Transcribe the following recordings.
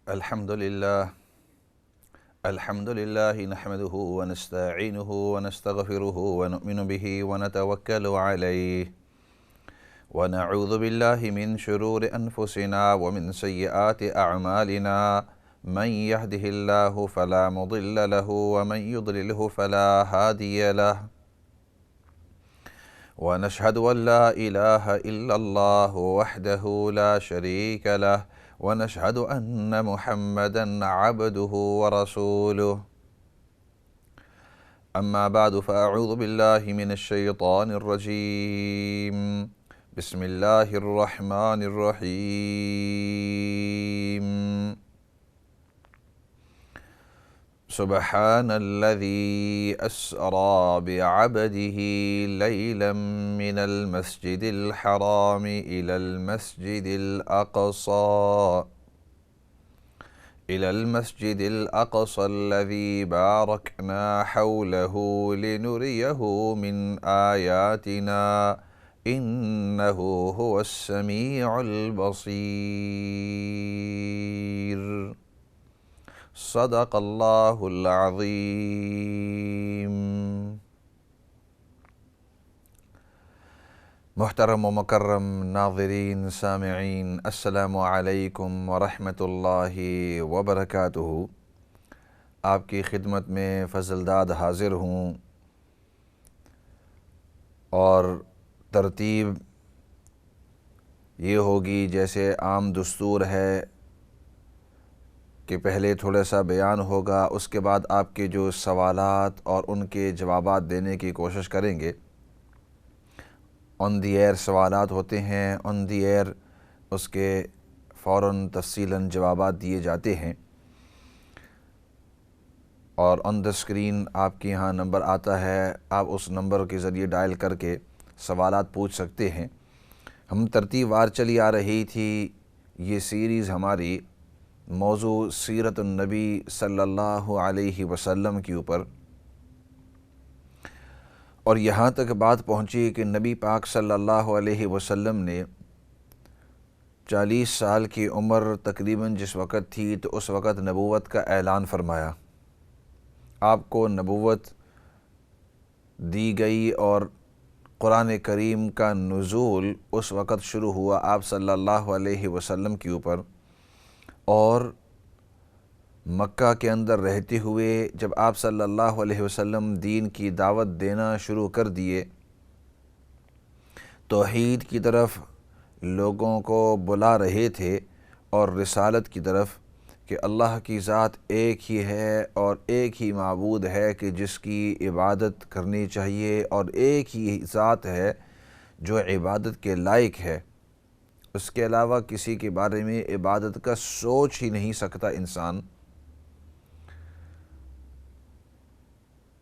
الحمد لله نحمده ونستعينه ونستغفره ونؤمن به ونتوكل عليه ونعوذ بالله من شرور أنفسنا ومن سيئات أعمالنا من يهده الله فلا مضل له ومن يضلله فلا هادي له ونشهد أن لا إله إلا الله وحده لا شريك له ونشهد أن محمدًا عبده ورسوله أما بعد فأعوذ بالله من الشيطان الرجيم بسم الله الرحمن الرحيم سبحان الذي أسرى بعبده ليلا من المسجد الحرام إلى المسجد الأقصى الذي باركنا حوله لنريه من آياتنا إنه هو السميع البصير صدق اللہ العظیم۔ محترم و مکرم ناظرین سامعین، السلام علیکم ورحمۃ اللہ وبرکاتہ۔ آپ کی خدمت میں فضل داد حاضر ہوں، اور ترتیب یہ ہوگی جیسے عام دستور ہے کہ پہلے تھوڑا سا بیان ہوگا، اس کے بعد آپ کے جو سوالات اور ان کے جوابات دینے کی کوشش کریں گے۔ آن دی ایئر سوالات ہوتے ہیں، آن دی ایئر اس کے فوراً تفصیلاً جوابات دیے جاتے ہیں، اور آن دا اسکرین آپ کے یہاں نمبر آتا ہے، آپ اس نمبر کے ذریعے ڈائل کر کے سوالات پوچھ سکتے ہیں۔ ہم ترتیب وار چلی آ رہی تھی یہ سیریز ہماری موضوع سیرت النبی صلی اللہ علیہ وسلم کے اوپر، اور یہاں تک بات پہنچی کہ نبی پاک صلی اللہ علیہ وسلم نے 40 سال کی عمر تقریباً جس وقت تھی تو اس وقت نبوت کا اعلان فرمایا۔ آپ کو نبوت دی گئی اور قرآن کریم کا نزول اس وقت شروع ہوا آپ صلی اللہ علیہ وسلم کے اوپر، اور مکہ کے اندر رہتے ہوئے جب آپ صلی اللہ علیہ وسلم دین کی دعوت دینا شروع کر دیے، توحید کی طرف لوگوں کو بلا رہے تھے اور رسالت کی طرف، کہ اللہ کی ذات ایک ہی ہے اور ایک ہی معبود ہے کہ جس کی عبادت کرنی چاہیے، اور ایک ہی ذات ہے جو عبادت کے لائق ہے، اس کے علاوہ کسی کے بارے میں عبادت کا سوچ ہی نہیں سکتا انسان۔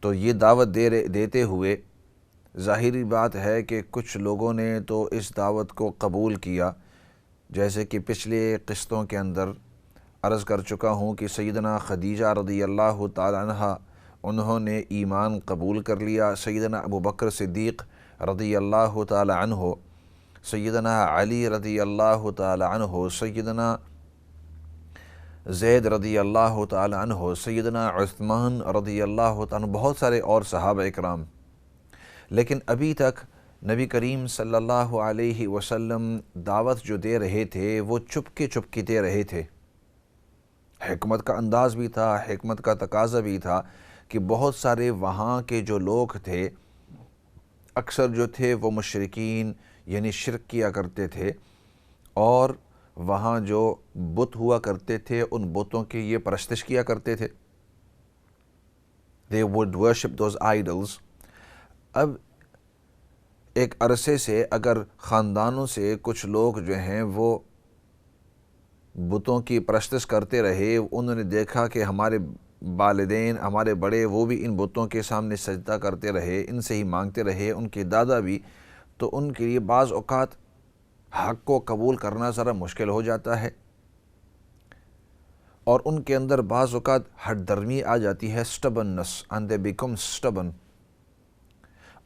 تو یہ دعوت دیتے ہوئے ظاہری بات ہے کہ کچھ لوگوں نے تو اس دعوت کو قبول کیا، جیسے کہ پچھلے قسطوں کے اندر عرض کر چکا ہوں کہ سیدنا خدیجہ رضی اللہ تعالی عنہ انہوں نے ایمان قبول کر لیا، سیدنا ابوبکر صدیق رضی اللہ تعالی عنہ، سیدنا علی رضی اللہ تعالی عنہ، سیدنا زید رضی اللہ تعالی عنہ، سیدنا عثمان رضی اللہ تعالی عنہ، بہت سارے اور صحابہ اکرام۔ لیکن ابھی تک نبی کریم صلی اللہ علیہ وسلم دعوت جو دے رہے تھے وہ چپکے دے رہے تھے۔ حکمت کا انداز بھی تھا، حکمت کا تقاضا بھی تھا کہ بہت سارے وہاں کے جو لوگ تھے اکثر جو تھے وہ مشرکین یعنی شرک کیا کرتے تھے، اور وہاں جو بت ہوا کرتے تھے ان بتوں کی یہ پرستش کیا کرتے تھے۔ They would worship those idols۔ اب ایک عرصے سے اگر خاندانوں سے کچھ لوگ جو ہیں وہ بتوں کی پرستش کرتے رہے، انہوں نے دیکھا کہ ہمارے والدین، ہمارے بڑے، وہ بھی ان بتوں کے سامنے سجدہ کرتے رہے، ان سے ہی مانگتے رہے، ان کے دادا بھی، تو ان کے لیے بعض اوقات حق کو قبول کرنا ذرا مشکل ہو جاتا ہے، اور ان کے اندر بعض اوقات ہٹ درمی آ جاتی ہے، stubbornness، and they become stubborn۔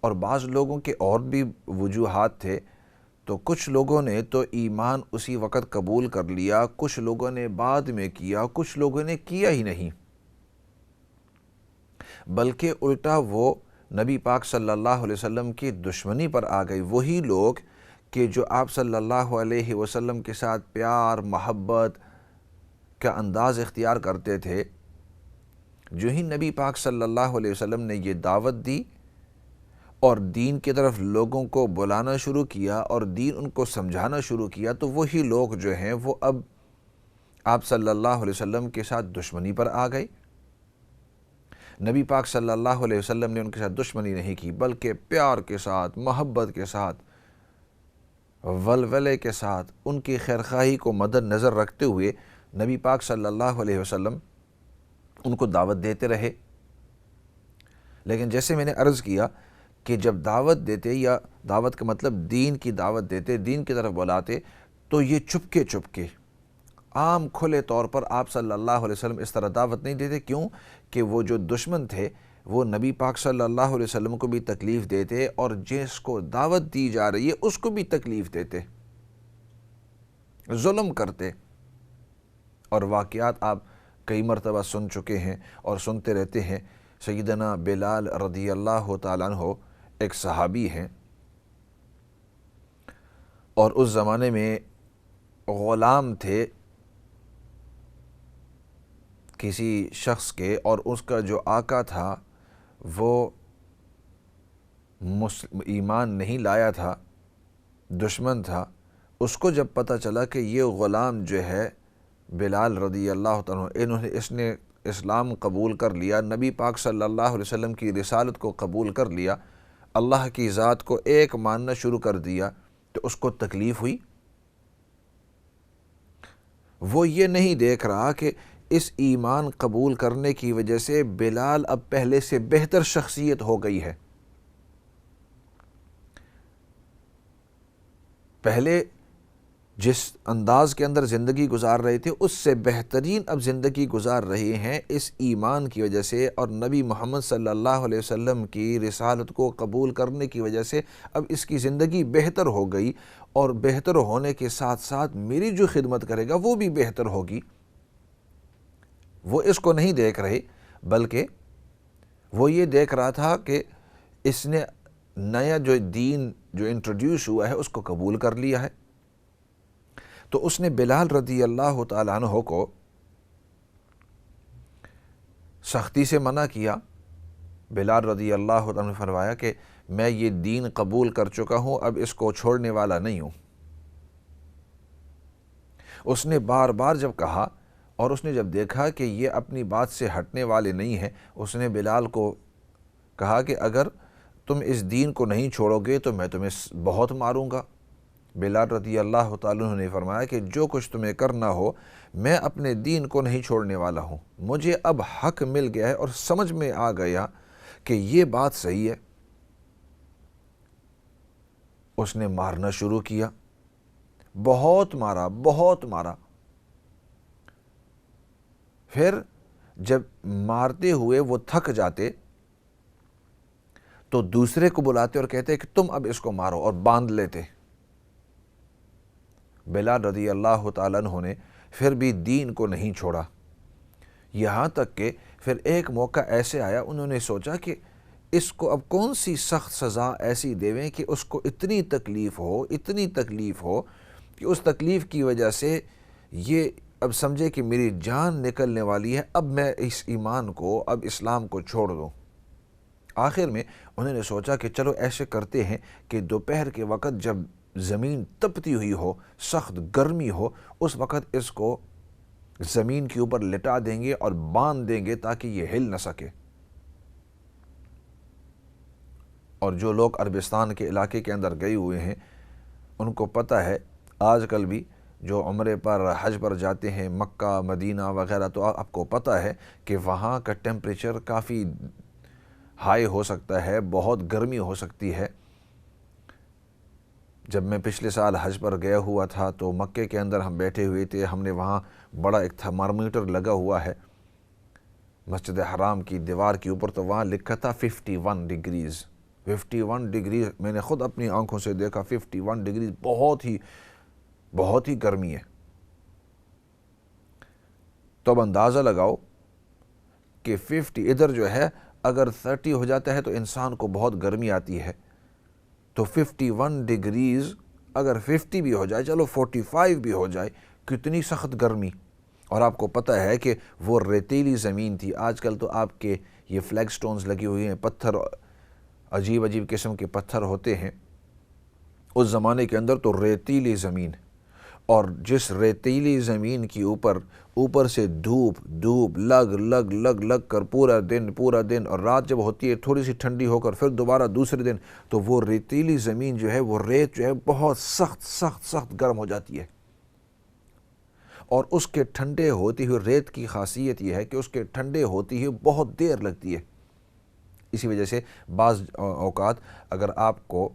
اور بعض لوگوں کے اور بھی وجوہات تھے، تو کچھ لوگوں نے تو ایمان اسی وقت قبول کر لیا، کچھ لوگوں نے بعد میں کیا، کچھ لوگوں نے کیا ہی نہیں، بلکہ الٹا وہ نبی پاک صلی اللہ علیہ وسلم کی دشمنی پر آ گئی۔ وہی لوگ کہ جو آپ صلی اللہ علیہ وسلم کے ساتھ پیار محبت کا انداز اختیار کرتے تھے، جو ہی نبی پاک صلی اللہ علیہ وسلم نے یہ دعوت دی اور دین کی طرف لوگوں کو بلانا شروع کیا اور دین ان کو سمجھانا شروع کیا، تو وہی لوگ جو ہیں وہ اب آپ صلی اللہ علیہ وسلم کے ساتھ دشمنی پر آ گئے۔ نبی پاک صلی اللہ علیہ وسلم نے ان کے ساتھ دشمنی نہیں کی، بلکہ پیار کے ساتھ، محبت کے ساتھ، ولولے کے ساتھ، ان کی خیرخواہی کو مد نظر رکھتے ہوئے نبی پاک صلی اللہ علیہ وسلم ان کو دعوت دیتے رہے۔ لیکن جیسے میں نے عرض کیا کہ جب دعوت دیتے، یا دعوت کا مطلب دین کی دعوت دیتے، دین کی طرف بلاتے، تو یہ چپکے عام کھلے طور پر آپ صلی اللہ علیہ وسلم اس طرح دعوت نہیں دیتے۔ کیوں کہ وہ جو دشمن تھے وہ نبی پاک صلی اللہ علیہ وسلم کو بھی تکلیف دیتے اور جس کو دعوت دی جا رہی ہے اس کو بھی تکلیف دیتے، ظلم کرتے۔ اور واقعات آپ کئی مرتبہ سن چکے ہیں اور سنتے رہتے ہیں۔ سیدنا بلال رضی اللہ تعالیٰ عنہ ایک صحابی ہیں، اور اس زمانے میں غلام تھے کسی شخص کے، اور اس کا جو آقا تھا وہ ایمان نہیں لایا تھا، دشمن تھا۔ اس کو جب پتہ چلا کہ یہ غلام جو ہے بلال رضی اللہ عنہ، اس نے اسلام قبول کر لیا، نبی پاک صلی اللہ علیہ وسلم کی رسالت کو قبول کر لیا، اللہ کی ذات کو ایک ماننا شروع کر دیا، تو اس کو تکلیف ہوئی۔ وہ یہ نہیں دیکھ رہا کہ اس ایمان قبول کرنے کی وجہ سے بلال اب پہلے سے بہتر شخصیت ہو گئی ہے۔ پہلے جس انداز کے اندر زندگی گزار رہے تھے اس سے بہترین اب زندگی گزار رہے ہیں اس ایمان کی وجہ سے، اور نبی محمد صلی اللہ علیہ وسلم کی رسالت کو قبول کرنے کی وجہ سے اب اس کی زندگی بہتر ہو گئی، اور بہتر ہونے کے ساتھ ساتھ میری جو خدمت کرے گا وہ بھی بہتر ہوگی۔ وہ اس کو نہیں دیکھ رہے، بلکہ وہ یہ دیکھ رہا تھا کہ اس نے نیا جو دین جو انٹروڈیوس ہوا ہے اس کو قبول کر لیا ہے۔ تو اس نے بلال رضی اللہ تعالیٰ عنہ کو سختی سے منع کیا۔ بلال رضی اللہ عنہ نے فرمایا کہ میں یہ دین قبول کر چکا ہوں، اب اس کو چھوڑنے والا نہیں ہوں۔ اس نے بار بار جب کہا، اور اس نے جب دیکھا کہ یہ اپنی بات سے ہٹنے والے نہیں ہیں، اس نے بلال کو کہا کہ اگر تم اس دین کو نہیں چھوڑو گے تو میں تمہیں بہت ماروں گا۔ بلال رضی اللہ تعالیٰ عنہ نے فرمایا کہ جو کچھ تمہیں کرنا ہو، میں اپنے دین کو نہیں چھوڑنے والا ہوں، مجھے اب حق مل گیا ہے اور سمجھ میں آ گیا کہ یہ بات صحیح ہے۔ اس نے مارنا شروع کیا، بہت مارا، بہت مارا۔ پھر جب مارتے ہوئے وہ تھک جاتے تو دوسرے کو بلاتے اور کہتے کہ تم اب اس کو مارو، اور باندھ لیتے۔ بلال رضی اللہ تعالیٰ عنہ نے پھر بھی دین کو نہیں چھوڑا، یہاں تک کہ پھر ایک موقع ایسے آیا، انہوں نے سوچا کہ اس کو اب کون سی سخت سزا ایسی دیویں کہ اس کو اتنی تکلیف ہو کہ اس تکلیف کی وجہ سے یہ اب سمجھے کہ میری جان نکلنے والی ہے، اب میں اس ایمان کو، اب اسلام کو چھوڑ دوں۔ آخر میں انہوں نے سوچا کہ چلو ایسے کرتے ہیں کہ دوپہر کے وقت جب زمین تپتی ہوئی ہو، سخت گرمی ہو، اس وقت اس کو زمین کے اوپر لٹا دیں گے اور باندھ دیں گے تاکہ یہ ہل نہ سکے۔ اور جو لوگ عربستان کے علاقے کے اندر گئے ہوئے ہیں ان کو پتہ ہے، آج کل بھی جو عمرے پر حج پر جاتے ہیں مکہ مدینہ وغیرہ، تو آپ کو پتہ ہے کہ وہاں کا ٹیمپریچر کافی ہائی ہو سکتا ہے، بہت گرمی ہو سکتی ہے۔ جب میں پچھلے سال حج پر گیا ہوا تھا تو مکے کے اندر ہم بیٹھے ہوئے تھے، ہم نے وہاں بڑا ایک تھرمامیٹر لگا ہوا ہے مسجد حرام کی دیوار کے اوپر، تو وہاں لکھا تھا 51 ڈگریز، 51 ڈگری، میں نے خود اپنی آنکھوں سے دیکھا 51 ڈگری بہت ہی گرمی ہے۔ تو اب اندازہ لگاؤ کہ 50 ادھر جو ہے اگر 30 ہو جاتا ہے تو انسان کو بہت گرمی آتی ہے، تو 51 ڈگریز اگر 50 بھی ہو جائے، چلو 45 بھی ہو جائے، کتنی سخت گرمی۔ اور آپ کو پتہ ہے کہ وہ ریتیلی زمین تھی۔ آج کل تو آپ کے یہ فلیگ سٹونز لگی ہوئی ہیں، پتھر عجیب قسم کے پتھر ہوتے ہیں، اس زمانے کے اندر تو ریتیلی زمین، اور جس ریتیلی زمین کی اوپر سے دھوپ لگ کر پورا دن، اور رات جب ہوتی ہے تھوڑی سی ٹھنڈی ہو کر پھر دوبارہ دوسرے دن، تو وہ ریتیلی زمین جو ہے، وہ ریت جو ہے بہت سخت گرم ہو جاتی ہے۔ اور اس کے ٹھنڈے ہوتی ہوئی ریت کی خاصیت یہ ہے کہ اس کے ٹھنڈے ہوتی ہوئی بہت دیر لگتی ہے۔ اسی وجہ سے بعض اوقات اگر آپ کو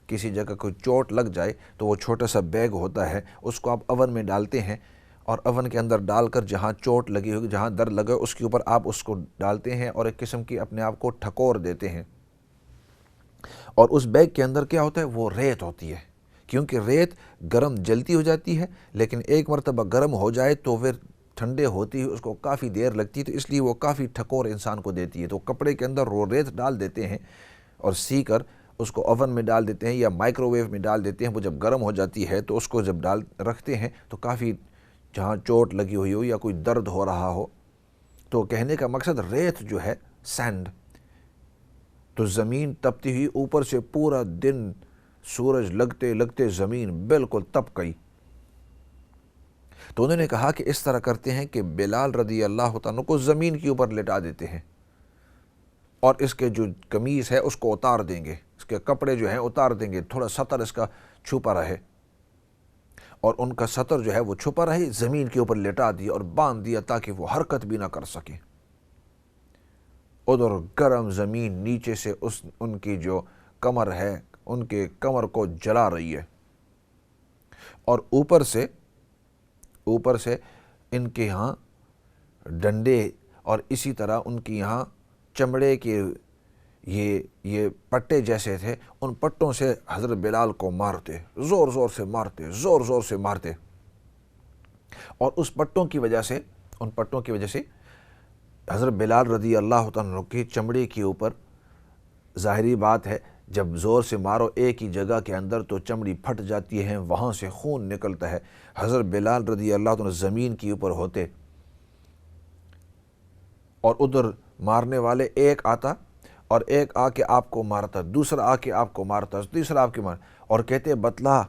کسی جگہ کوئی چوٹ لگ جائے تو وہ چھوٹا سا بیگ ہوتا ہے، اس کو آپ اوون میں ڈالتے ہیں، اور اوون کے اندر ڈال کر جہاں چوٹ لگی ہوگی، جہاں درد لگا اس کے اوپر آپ اس کو ڈالتے ہیں اور ایک قسم کی اپنے آپ کو ٹھکور دیتے ہیں۔ اور اس بیگ کے اندر کیا ہوتا ہے؟ وہ ریت ہوتی ہے، کیونکہ ریت گرم جلتی ہو جاتی ہے، لیکن ایک مرتبہ گرم ہو جائے تو پھر ٹھنڈے ہوتی ہے اس کو کافی دیر لگتی ہے، تو اس لیے وہ کافی ٹھکور انسان کو دیتی ہے۔ تو کپڑے کے اندر وہ ریت ڈال دیتے ہیں اور سی کر اس کو اوون میں ڈال دیتے ہیں یا مائکرو ویو میں ڈال دیتے ہیں۔ وہ جب گرم ہو جاتی ہے تو اس کو جب رکھتے ہیں تو کافی جہاں چوٹ لگی ہوئی ہو یا کوئی درد ہو رہا ہو، تو کہنے کا مقصد ریت جو ہے سینڈ، تو زمین تپتی ہوئی اوپر سے پورا دن سورج لگتے زمین بالکل تپ گئی۔ تو انہوں نے کہا کہ اس طرح کرتے ہیں کہ بلال رضی اللہ عنہ کو زمین کے اوپر لٹا دیتے ہیں، اور اس کے جو قمیص ہے اس کو اتار دیں گے، اس کے کپڑے جو ہیں اتار دیں گے، تھوڑا سطر اس کا چھپا رہے، اور ان کا سطر جو ہے وہ چھپا رہے، زمین کے اوپر لٹا دیا اور باندھ دیا تاکہ وہ حرکت بھی نہ کر سکیں۔ ادھر گرم زمین نیچے سے ان کی جو کمر ہے، ان کے کمر کو جلا رہی ہے، اور اوپر سے ان کے یہاں ڈنڈے، اور اسی طرح ان کی یہاں چمڑے کے یہ پٹے جیسے تھے، ان پٹوں سے حضرت بلال کو مارتے، زور سے مارتے، اور اس پٹوں کی وجہ سے حضرت بلال رضی اللہ عنہ کی چمڑے کے اوپر، ظاہری بات ہے جب زور سے مارو ایک ہی جگہ کے اندر تو چمڑی پھٹ جاتی ہے، وہاں سے خون نکلتا ہے۔ حضرت بلال رضی اللہ عنہ زمین کے اوپر ہوتے، اور ادھر مارنے والے ایک آتا اور ایک آ کے آپ کو مارتا، دوسرا آ کے آپ کو مارتا، تیسرا آپ کے اور کہتے بتلا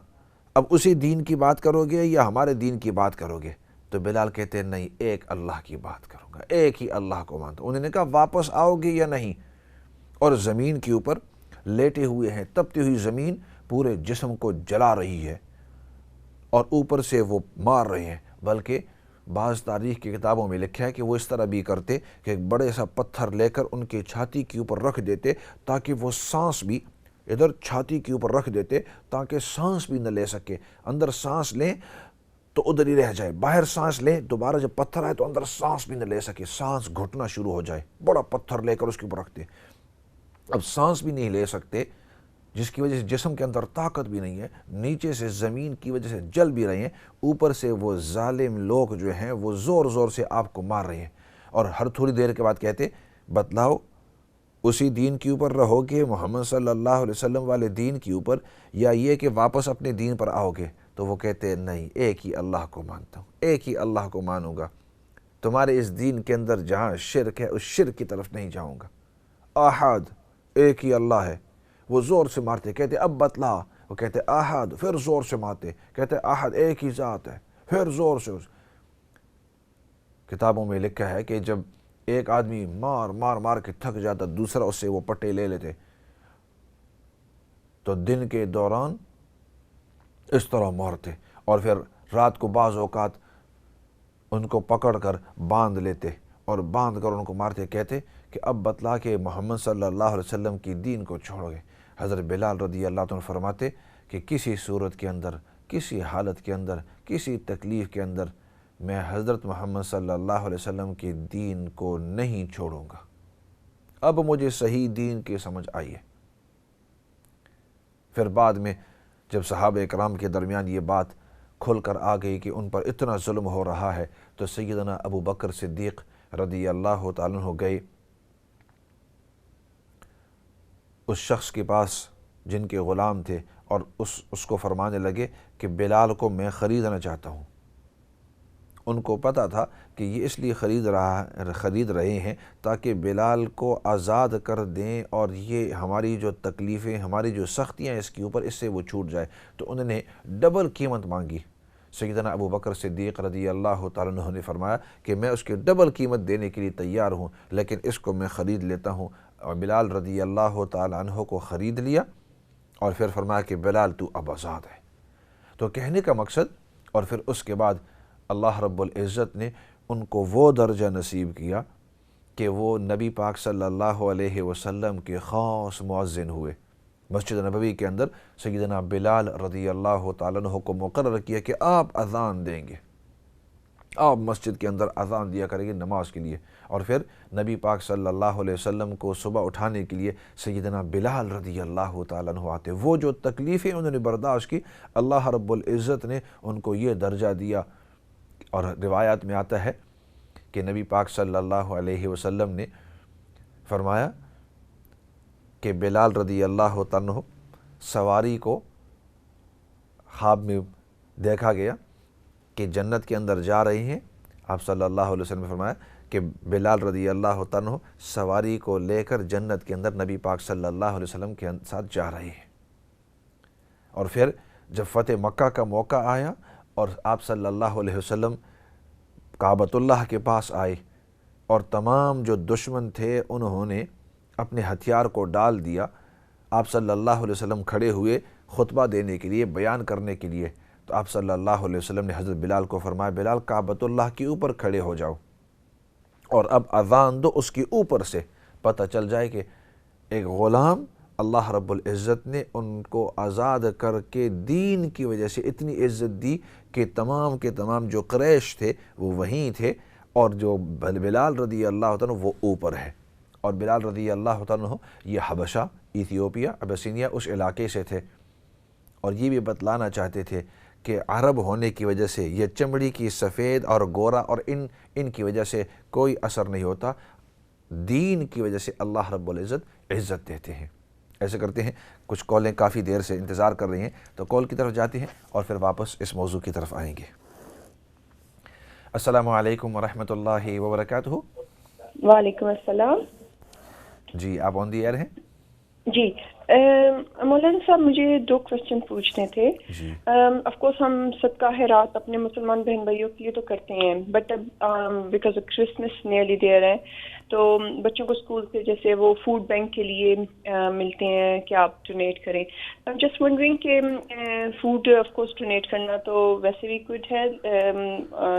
اب اسی دین کی بات کرو گے یا ہمارے دین کی بات کرو گے؟ تو بلال کہتے نہیں، ایک اللہ کی بات کروں گا، ایک ہی اللہ کو مانتا ہوں۔ انہوں نے کہا واپس آؤ گے یا نہیں؟ اور زمین کے اوپر لیٹے ہوئے ہیں، تپتی ہوئی زمین پورے جسم کو جلا رہی ہے، اور اوپر سے وہ مار رہے ہیں۔ بلکہ بعض تاریخ کی کتابوں میں لکھا ہے کہ وہ اس طرح بھی کرتے کہ ایک بڑے سا پتھر لے کر ان کی چھاتی کے اوپر رکھ دیتے، تاکہ وہ سانس بھی ادھر چھاتی کے اوپر رکھ دیتے تاکہ سانس بھی نہ لے سکے، اندر سانس لیں تو ادھر ہی رہ جائے، باہر سانس لیں دوبارہ جب پتھر آئے تو اندر سانس بھی نہ لے سکے، سانس گھٹنا شروع ہو جائے، بڑا پتھر لے کر اس کے اوپر رکھتے۔ اب سانس بھی نہیں لے سکتے، جس کی وجہ سے جسم کے اندر طاقت بھی نہیں ہے، نیچے سے زمین کی وجہ سے جل بھی رہے ہیں، اوپر سے وہ ظالم لوگ جو ہیں وہ زور سے آپ کو مار رہے ہیں، اور ہر تھوڑی دیر کے بعد کہتے بتلاؤ اسی دین کے اوپر رہو گے، محمد صلی اللہ علیہ وسلم والے دین کے اوپر، یا یہ کہ واپس اپنے دین پر آؤ گے؟ تو وہ کہتے نہیں، ایک ہی اللہ کو مانتا ہوں، ایک ہی اللہ کو مانوں گا، تمہارے اس دین کے اندر جہاں شرک ہے اس شرک کی طرف نہیں جاؤں گا، احد ایک ہی اللہ ہے۔ وہ زور سے مارتے، کہتے اب بتلا، وہ کہتے احد، پھر زور سے مارتے، کہتے احد ایک ہی ذات ہے، پھر زور سے۔ کتابوں میں لکھا ہے کہ جب ایک آدمی مار کے تھک جاتا، دوسرا اس سے وہ پٹے لے لیتے، تو دن کے دوران اس طرح مارتے، اور پھر رات کو بعض اوقات ان کو پکڑ کر باندھ لیتے اور باندھ کر ان کو مارتے، کہتے کہ اب بتلا کہ محمد صلی اللہ علیہ وسلم کی دین کو چھوڑ گئے۔ حضرت بلال رضی اللہ عنہ فرماتے کہ کسی صورت کے اندر، کسی حالت کے اندر، کسی تکلیف کے اندر میں حضرت محمد صلی اللہ علیہ وسلم کی دین کو نہیں چھوڑوں گا، اب مجھے صحیح دین کی سمجھ آئی ہے۔ پھر بعد میں جب صحابہ اکرام کے درمیان یہ بات کھل کر آ گئی کہ ان پر اتنا ظلم ہو رہا ہے، تو سیدنا ابو بکر صدیق رضی اللہ تعالیٰ عنہ گئے اس شخص کے پاس جن کے غلام تھے، اور اس کو فرمانے لگے کہ بلال کو میں خریدنا چاہتا ہوں۔ ان کو پتہ تھا کہ یہ اس لیے خرید رہے ہیں تاکہ بلال کو آزاد کر دیں، اور یہ ہماری جو تکلیفیں، ہماری جو سختیاں اس کے اوپر، اس سے وہ چھوٹ جائے۔ تو انہوں نے ڈبل قیمت مانگی۔ سیدنا ابو بکر صدیق رضی اللہ تعالیٰ عنہ نے فرمایا کہ میں اس کی ڈبل قیمت دینے کے لیے تیار ہوں، لیکن اس کو میں خرید لیتا ہوں۔ اور بلال رضی اللہ تعالیٰ عنہ کو خرید لیا، اور پھر فرمایا کہ بلال تو اب آزاد ہے۔ تو کہنے کا مقصد، اور پھر اس کے بعد اللہ رب العزت نے ان کو وہ درجہ نصیب کیا کہ وہ نبی پاک صلی اللہ علیہ وسلم کے خاص مؤذن ہوئے۔ مسجد نبوی کے اندر سیدنا بلال رضی اللہ تعالیٰ عنہ کو مقرر کیا کہ آپ اذان دیں گے، آپ مسجد کے اندر اذان دیا کریں گے نماز کے لیے۔ اور پھر نبی پاک صلی اللہ علیہ وسلم کو صبح اٹھانے کے لیے سیدنا بلال رضی اللہ تعالیٰ عنہ آتے۔ وہ جو تکلیفیں انہوں نے برداشت کی، اللہ رب العزت نے ان کو یہ درجہ دیا۔ اور روایات میں آتا ہے کہ نبی پاک صلی اللہ علیہ وسلم نے فرمایا کہ بلال رضی اللہ تعالیٰ عنہ سواری کو خواب میں دیکھا گیا کہ جنت کے اندر جا رہی ہیں۔ آپ صلی اللہ علیہ وسلم نے فرمایا کہ بلال رضی اللہ تعالیٰ عنہ سواری کو لے کر جنت کے اندر نبی پاک صلی اللہ علیہ وسلم کے ساتھ جا رہے ہیں۔ اور پھر جب فتح مکہ کا موقع آیا اور آپ صلی اللہ علیہ وسلم کعبۃ اللہ کے پاس آئے، اور تمام جو دشمن تھے انہوں نے اپنے ہتھیار کو ڈال دیا، آپ صلی اللہ علیہ وسلم کھڑے ہوئے خطبہ دینے کے لیے، بیان کرنے کے لیے۔ تو آپ صلی اللہ علیہ وسلم نے حضرت بلال کو فرمایا بلال کعبۃ اللہ کے اوپر کھڑے ہو جاؤ اور اب اذان دو، اس کے اوپر سے پتہ چل جائے کہ ایک غلام اللہ رب العزت نے ان کو آزاد کر کے دین کی وجہ سے اتنی عزت دی کہ تمام کے تمام جو قریش تھے وہ وہیں تھے، اور جو بلال رضی اللہ عنہ وہ اوپر ہے۔ اور بلال رضی اللہ عنہ یہ حبشہ، ایتھیوپیا، ابسینیا اس علاقے سے تھے، اور یہ بھی بتلانا چاہتے تھے کہ عرب ہونے کی وجہ سے یہ چمڑی کی سفید اور گورا اور ان کی وجہ سے کوئی اثر نہیں ہوتا، دین کی وجہ سے اللہ رب العزت عزت دیتے ہیں۔ ایسے کرتے ہیں، کچھ کالیں کافی دیر سے انتظار کر رہی ہیں، تو کال کی طرف جاتے ہیں اور پھر واپس اس موضوع کی طرف آئیں گے۔ السلام علیکم ورحمۃ اللہ وبرکاتہ۔ وعلیکم السلام۔ جی آپ آن دی ایئر ہیں؟ جی مولانا صاحب مجھے 2 کوسچن پوچھنے تھے۔ جی آف کورس ہم صدقہ خیرات اپنے مسلمان بہن بھائیوں کے لیے تو کرتے ہیں، بٹ اب because of Christmas nearly there ہے، تو بچوں کو اسکول سے جیسے وہ فوڈ بینک کے لیے ملتے ہیں کہ آپ ڈونیٹ کریں۔ جسٹ ونڈرنگ کہ فوڈ آف کورس ڈونیٹ کرنا تو ویسے بھی گڈ ہے،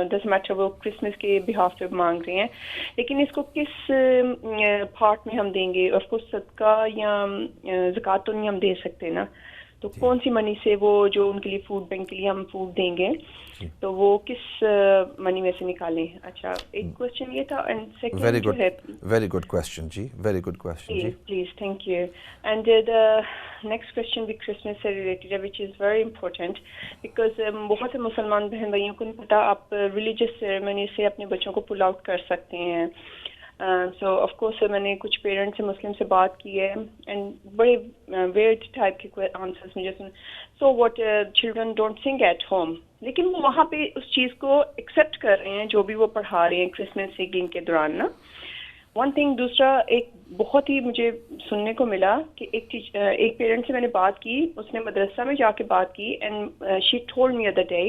ڈزنٹ میٹر وہ کرسمس کے بہاف پہ مانگ رہے ہیں، لیکن اس کو کس پارٹ میں ہم دیں گے؟ آف کورس صدقہ یا زکوٰۃ تو نہیں ہم دے سکتے نا، تو کون سی منی سے وہ جو ان کے لیے فوڈ بینک کے لیے ہم فوڈ دیں گے تو وہ کس منی میں سے نکالیں؟ اچھا، ایک کوشچن یہ تھا، اینڈ سیکنڈ جو ہے ویری گڈ کویسچن جی، ویری گڈ کویسچن جی، please thank you. And the next question بھی کرسمس سے ریلیٹڈ ہے، which is very important because بہت سے مسلمان بہن بھائیوں کو نہیں پتہ آپ ریلیجیس سیریمنی سے اپنے بچوں کو پل آؤٹ کر سکتے ہیں۔ سو آف کورس میں نے کچھ پیرنٹس سے مسلم سے بات کی ہے، اینڈ بڑے ویئرڈ ٹائپ کے آنسرس مجھے سن، سو واٹ چلڈرن ڈونٹ سنگ ایٹ ہوم، لیکن وہ وہاں پہ اس چیز کو ایکسیپٹ کر رہے ہیں جو بھی وہ پڑھا رہے ہیں کرسمس سنگنگ کے دوران نا، ون تھنگ۔ دوسرا ایک بہت ہی مجھے سننے کو ملا کہ ایک پیرنٹ سے میں نے بات کی، اس نے مدرسہ میں جا کے بات کی، and she told me other day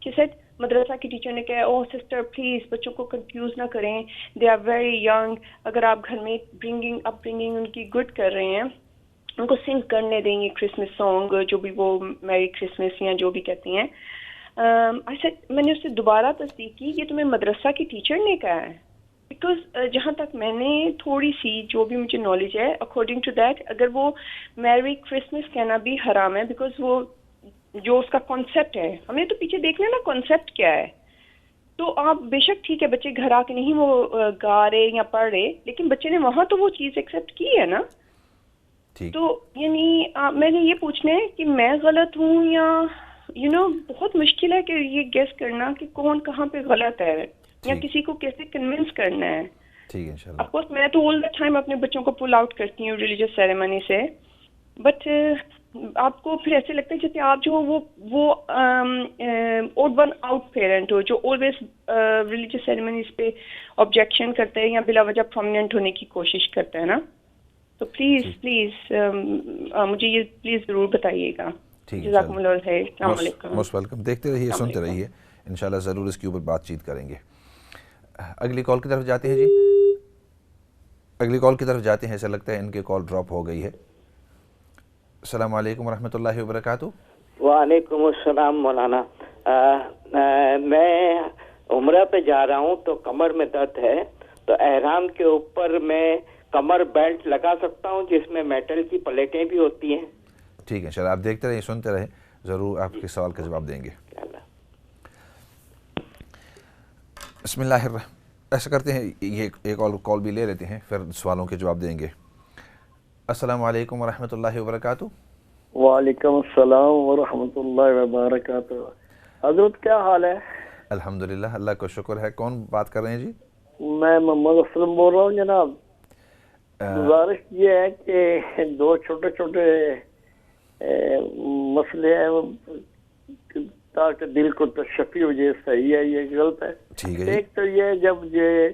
کہ سیٹ مدرسہ کی ٹیچر نے کہا اوہ سسٹر پلیز بچوں کو کنفیوز نہ کریں، دے آر ویری ینگ، اگر آپ گھر میں اپ برنگنگ ان کی گڈ کر رہے ہیں، ان کو سنگ کرنے دیں گے کرسمس سانگ جو بھی وہ میری کرسمس یا جو بھی کہتی ہیں۔ میں نے اس سے دوبارہ تصدیق کی، یہ تمہیں مدرسہ کی ٹیچر نے کہا ہے؟ بیکاز جہاں تک میں نے تھوڑی سی جو بھی مجھے نالج ہے، اکارڈنگ ٹو دیٹ اگر وہ میری کرسمس کہنا بھی حرام ہے، بیکاز وہ جو اس کا کانسیپٹ ہے، ہمیں تو پیچھے دیکھنا نا کانسیپٹ کیا ہے۔ تو آپ بے شک ٹھیک ہے بچے گھر آ کے نہیں وہ گا رہے یا پڑھ رہے، لیکن بچے نے وہاں تو وہ چیز ایکسیپٹ کی ہے نا۔ ٹھیک. تو یعنی میں نے یہ پوچھنا ہے کہ میں غلط ہوں یا بہت مشکل ہے کہ یہ گیس کرنا کہ کون کہاں پہ غلط ہے یا کسی کو کیسے کنونس کرنا ہے. ٹھیک ہے انشاءاللہ. آف کورس میں تو آل دا ٹائم اپنے بچوں کو پل آؤٹ کرتی ہوں ریلیجیس سیریمنی سے, بٹ آپ کو پھر ایسے لگتا ہے جیسے آپ جو وہ اوڈ ون آؤٹ پیرنٹ ہو جو آلویز ریلیجیس سیریمنیز پہ آبجیکشن کرتے ہیں یا بلا وجہ پرومیننٹ ہونے کی کوشش کرتے ہیں نا. تو پلیز مجھے یہ پلیز ضرور بتائیے گا. جزاکم اللہ خیر. السلام علیکم. Most welcome. دیکھتے رہیے, سنتے رہیے, انشاءاللہ ضرور اس کے اوپر بات چیت کریں گے. اگلی کال کی طرف جاتے ہیں جی. اگلی کال کی طرف جاتے ہیں. ایسا لگتا ہے ان کی کال ڈراپ ہو گئی ہے. السلام علیکم ورحمۃ اللہ وبرکاتہ. وعلیکم السلام مولانا. میں عمرہ پہ جا رہا ہوں تو کمر میں درد ہے, تو احرام کے اوپر میں کمر بیلٹ لگا سکتا ہوں جس میں میٹل کی پلیٹیں بھی ہوتی ہیں؟ ٹھیک ہے چلو, آپ دیکھتے رہیں, سنتے رہیں, ضرور آپ کے سوال کا جواب دیں گے. بسم اللہ الرحمن. ایسا کرتے ہیں یہ ایک اور کال بھی لے لیتے ہیں, پھر سوالوں کے جواب دیں گے. السلام علیکم ورحمۃ اللہ وبرکاتہ. وعلیکم السلام ورحمۃ اللہ وبرکاتہ. حضرت کیا حال ہے؟ الحمدللہ, اللہ کا شکر ہے. کون بات کر رہے ہیں جی؟ میں محمد اسلم بول رہا ہوں جناب. گزارش یہ ہے کہ دو چھوٹے چھوٹے مسئلے ہیں تاکہ دل کو تشفی ہو جائے. صحیح ہے یہ غلط ہے؟ ٹھیک ہے. ایک تو یہ جب یہ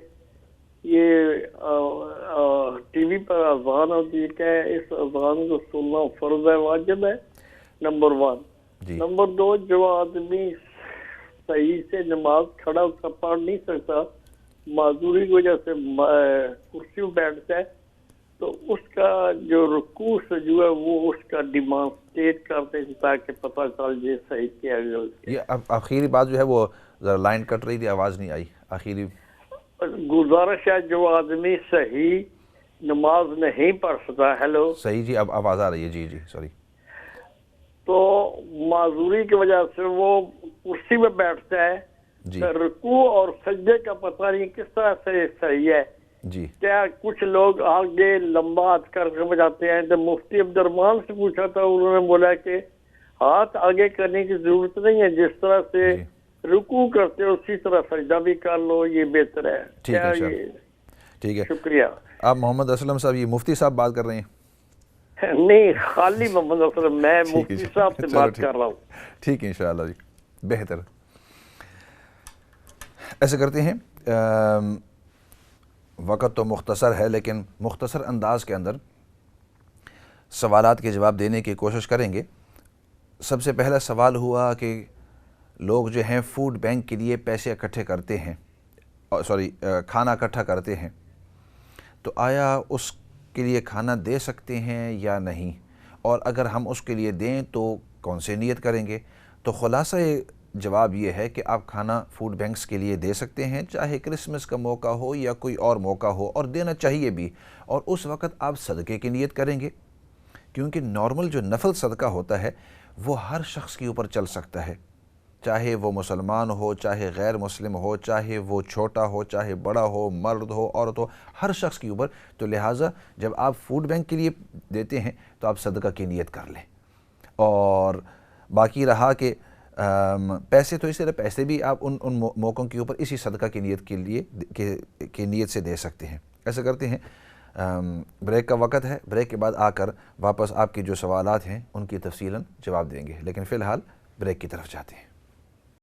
ٹی وی پر اذان ہوتی ہے کہ اس اذان کو سننا فرض ہے, واجب ہے, نمبر 1. نمبر 2, جو آدمی صحیح سے نماز کھڑا پڑھ نہیں سکتا, معذوری کی وجہ سے کرسی میں بیٹھتا ہے, تو اس کا جو رکوع سجود ہے وہ اس کا ڈیمانسٹریٹ کرتے ہیں تاکہ پتہ چل جائے صحیح کیا غلط. یہ آخری بات جو ہے وہ ذرا لائن کٹ رہی تھی, آواز نہیں آئی. آخری گزارش ہے جو آدمی صحیح نماز نہیں پڑھ سکتا. ہیلو صحیح جی, اب آواز آ رہی ہے. جی سوری. تو معذوری کی وجہ سے وہ کرسی میں بیٹھتا ہے, رکوع اور سجدے کا پتہ نہیں کس طرح سے صحیح ہے. جی کیا کچھ لوگ آگے لمبا ہاتھ کر کے بجاتے ہیں. تو مفتی عبد الرحمان سے پوچھا تھا, انہوں نے بولا کہ ہاتھ آگے کرنے کی ضرورت نہیں ہے, جس طرح سے رکوع کرتے ہو اسی طرح سجدہ بھی کر لو, یہ بہتر ہے. ٹھیک ہے, شکریہ. آپ محمد اسلم صاحب, یہ مفتی صاحب بات کر رہے ہیں؟ نہیں, خالی محمد اسلم, میں مفتی صاحب سے بات کر رہا ہوں. ٹھیک ہے انشاءاللہ جی, بہتر. ایسے کرتے ہیں, وقت تو مختصر ہے لیکن مختصر انداز کے اندر سوالات کے جواب دینے کی کوشش کریں گے. سب سے پہلا سوال ہوا کہ لوگ جو ہیں فوڈ بینک کے لیے پیسے اکٹھے کرتے ہیں, کھانا اکٹھا کرتے ہیں, تو آیا اس کے لیے کھانا دے سکتے ہیں یا نہیں, اور اگر ہم اس کے لیے دیں تو کون سے نیت کریں گے؟ تو خلاصہ جواب یہ ہے کہ آپ کھانا فوڈ بینکس کے لیے دے سکتے ہیں, چاہے کرسمس کا موقع ہو یا کوئی اور موقع ہو, اور دینا چاہیے بھی. اور اس وقت آپ صدقے کی نیت کریں گے, کیونکہ نارمل جو نفل صدقہ ہوتا ہے وہ ہر شخص کے اوپر چل سکتا ہے, چاہے وہ مسلمان ہو, چاہے غیر مسلم ہو, چاہے وہ چھوٹا ہو, چاہے بڑا ہو, مرد ہو, عورت ہو, ہر شخص کے اوپر. تو لہٰذا جب آپ فوڈ بینک کے لیے دیتے ہیں تو آپ صدقہ کی نیت کر لیں. اور باقی رہا کہ پیسے, تو اسی طرح پیسے بھی آپ ان موقعوں کے اوپر اسی صدقہ کی نیت کے لیے کی نیت سے دے سکتے ہیں. ایسا کرتے ہیں, بریک کا وقت ہے, بریک کے بعد آ کر واپس آپ کی جو سوالات ہیں ان کی تفصیلاً جواب دیں گے, لیکن فی الحال بریک کی طرف جاتے ہیں.